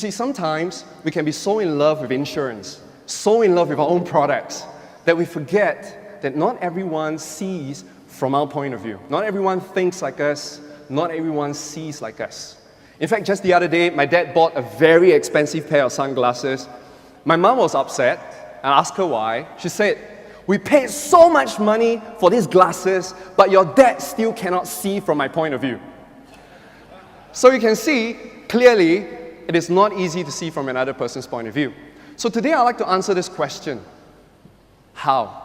See, sometimes we can be so in love with insurance, so in love with our own products, that we forget that not everyone sees from our point of view. Not everyone thinks like us, not everyone sees like us. In fact, just the other day, my dad bought a very expensive pair of sunglasses. My mom was upset, and I asked her why. She said, "We paid so much money for these glasses, but your dad still cannot see from my point of view." So you can see, clearly, it is not easy to see from another person's point of view. So today I'd like to answer this question. How?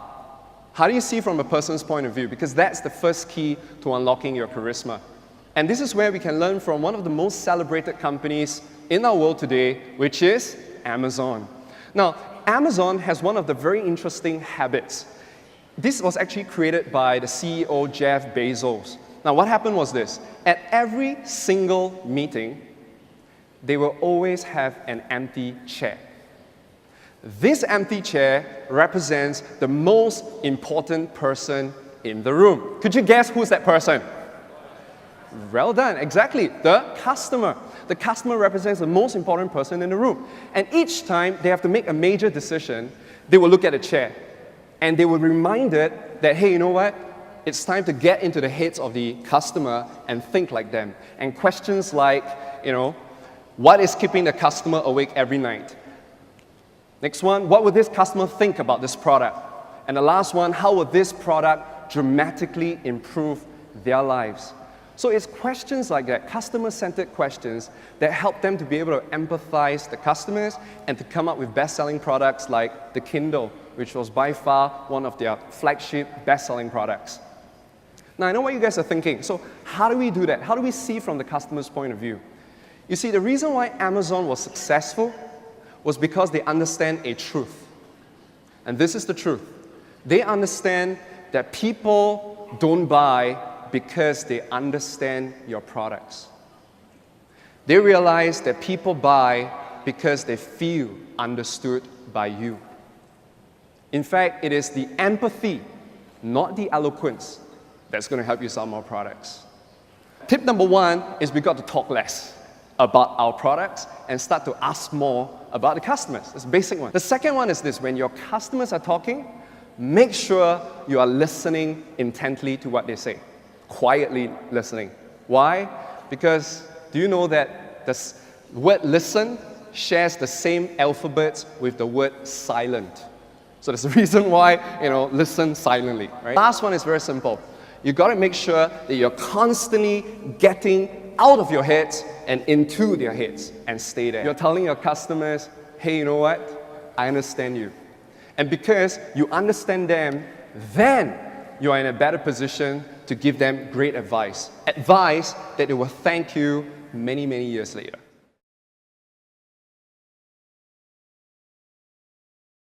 How do you see from a person's point of view? Because that's the first key to unlocking your charisma. And this is where we can learn from one of the most celebrated companies in our world today, which is Amazon. Now, Amazon has one of the very interesting habits. This was actually created by the CEO, Jeff Bezos. Now, what happened was this. At every single meeting, they will always have an empty chair. This empty chair represents the most important person in the room. Could you guess who's that person? Well done, exactly, the customer. The customer represents the most important person in the room. And each time they have to make a major decision, they will look at the chair. And they will be reminded that, hey, you know what? It's time to get into the heads of the customer and think like them. And questions like, what is keeping the customer awake every night? Next one, what would this customer think about this product? And the last one, how would this product dramatically improve their lives? So it's questions like that, customer-centered questions, that help them to be able to empathize the customers and to come up with best-selling products like the Kindle, which was by far one of their flagship best-selling products. Now, I know what you guys are thinking. So how do we do that? How do we see from the customer's point of view? You see, the reason why Amazon was successful was because they understand a truth. And this is the truth. They understand that people don't buy because they understand your products. They realize that people buy because they feel understood by you. In fact, it is the empathy, not the eloquence, that's going to help you sell more products. Tip number one is we got to talk less about our products and start to ask more about the customers. It's a basic one. The second one is this: when your customers are talking, make sure you are listening intently to what they say. Quietly listening. Why? Because do you know that the word listen shares the same alphabet with the word silent? So there's a reason why, listen silently, right? Last one is very simple. You got to make sure that you're constantly getting out of your heads and into their heads and stay there. You're telling your customers, hey, you know what? I understand you. And because you understand them, then you are in a better position to give them great advice. Advice that they will thank you many, many years later.